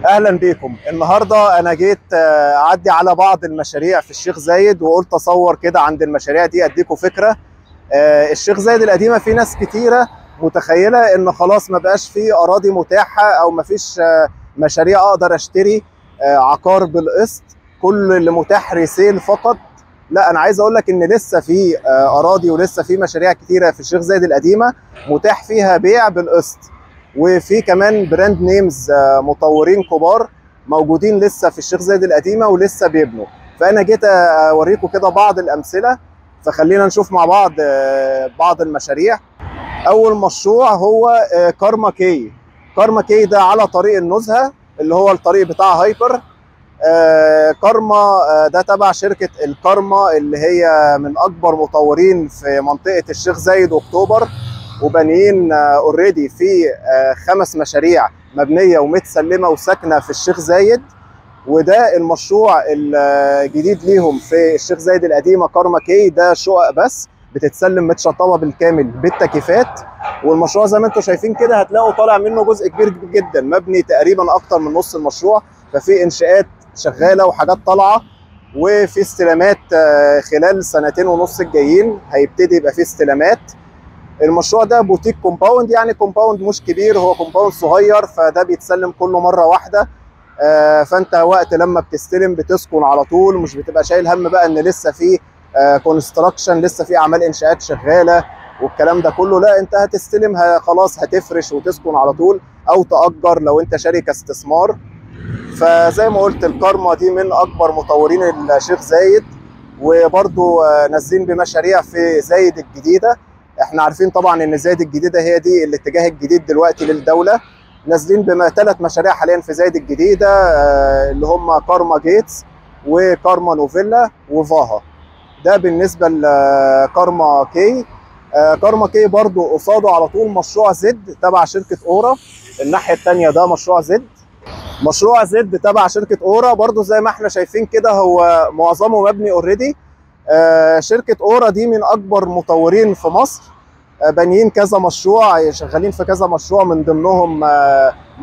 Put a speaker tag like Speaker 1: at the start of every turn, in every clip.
Speaker 1: اهلا بيكم. النهارده انا جيت اعدي على بعض المشاريع في الشيخ زايد، وقلت اصور كده عند المشاريع دي اديكم فكره. الشيخ زايد القديمه في ناس كتيره متخيله ان خلاص ما بقاش في اراضي متاحه، او ما فيش مشاريع اقدر اشتري عقار بالقسط، كل اللي متاح ريسيل فقط. لا، انا عايز اقول لك ان لسه في اراضي ولسه في مشاريع كتيره في الشيخ زايد القديمه متاح فيها بيع بالقسط، وفي كمان براند نيمز مطورين كبار موجودين لسه في الشيخ زايد القديمه ولسه بيبنوا. فانا جيت اوريكم كده بعض الامثله، فخلينا نشوف مع بعض بعض المشاريع. اول مشروع هو كارما كي. كارما كي ده على طريق النزهه، اللي هو الطريق بتاع هايبر. كارما ده تبع شركه الكارما، اللي هي من اكبر مطورين في منطقه الشيخ زايد واكتوبر، وبانيين اوريدي في 5 مشاريع مبنيه ومتسلمه وساكنه في الشيخ زايد. وده المشروع الجديد ليهم في الشيخ زايد القديمه، كارما كي. ده شقق بس بتتسلم متشطبه بالكامل بالتكييفات. والمشروع زي ما انتم شايفين كده هتلاقوا طالع منه جزء كبير جدا، مبني تقريبا اكتر من نص المشروع. ففي انشاءات شغاله وحاجات طالعه، وفي استلامات خلال 2.5 سنين الجايين هيبتدي يبقى في استلامات. المشروع ده بوتيك كومباوند، يعني كومباوند مش كبير، هو كومباوند صغير، فده بيتسلم كله مره واحده. فانت وقت لما بتستلم بتسكن على طول، مش بتبقى شايل هم بقى ان لسه في كونستراكشن، لسه في اعمال انشاءات شغاله والكلام ده كله. لا، انت هتستلم خلاص هتفرش وتسكن على طول، او تأجر لو انت شركه استثمار. فزي ما قلت الكارما دي من اكبر مطورين الشيخ زايد، وبرضو نازلين بمشاريع في زايد الجديده. احنا عارفين طبعا ان زايد الجديده هي دي الاتجاه الجديد دلوقتي للدوله. نازلين ب3 مشاريع حاليا في زايد الجديده، اللي هم كارما جيتس وكارما نوفيلا وفاها. ده بالنسبه لكارما كي. كارما كي برضو قصاده على طول مشروع زد تبع شركه اورا. الناحيه الثانيه ده مشروع زد. مشروع زد تبع شركه اورا برضو زي ما احنا شايفين كده، هو معظمه مبني اوريدي. شركه اورا دي من اكبر مطورين في مصر، بانيين كذا مشروع، شغالين في كذا مشروع، من ضمنهم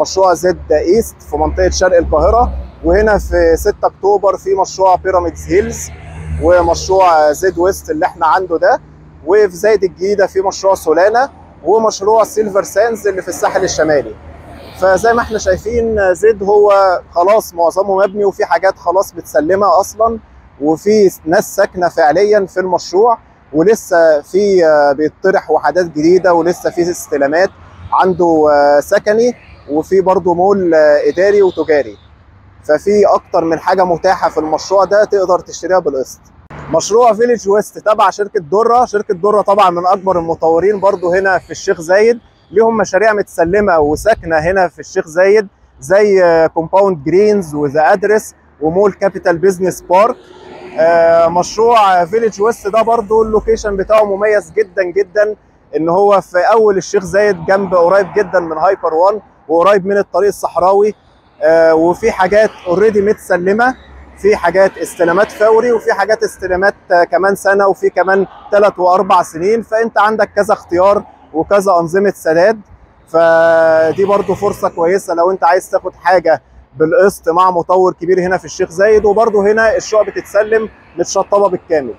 Speaker 1: مشروع زد ايست في منطقه شرق القاهره، وهنا في 6 اكتوبر في مشروع بيراميدز هيلز، ومشروع زد ويست اللي احنا عنده ده. وفي زايد الجديده في مشروع سولانا، ومشروع سيلفر سانز اللي في الساحل الشمالي. فزي ما احنا شايفين زد هو خلاص معظمه مبني، وفي حاجات خلاص متسلمه اصلا، وفي ناس ساكنه فعليا في المشروع، ولسه في بيطرح وحدات جديده، ولسه في استلامات عنده سكني، وفي برضه مول اداري وتجاري. ففي اكتر من حاجه متاحه في المشروع ده تقدر تشتريها بالقسط. مشروع فيليج ويست تبع شركه دره. شركه دره طبعا من اكبر المطورين برضه هنا في الشيخ زايد، ليهم مشاريع متسلمه وساكنه هنا في الشيخ زايد، زي كومباوند جرينز وذا ادرس ومول كابيتال بيزنس بارك. مشروع فيليج ويست ده برضو اللوكيشن بتاعه مميز جدا جدا، ان هو في اول الشيخ زايد، جنب قريب جدا من هايبر 1، وقريب من الطريق الصحراوي. وفي حاجات اوريدي متسلمه، في حاجات استلامات فوري، وفي حاجات استلامات كمان سنه، وفي كمان 3 و4 سنين. فانت عندك كذا اختيار وكذا انظمه سداد. فدي برضو فرصه كويسه لو انت عايز تاخد حاجه بالقسط مع مطور كبير هنا في الشيخ زايد. وبرضه هنا الشقق بتتسلم متشطبه بالكامل.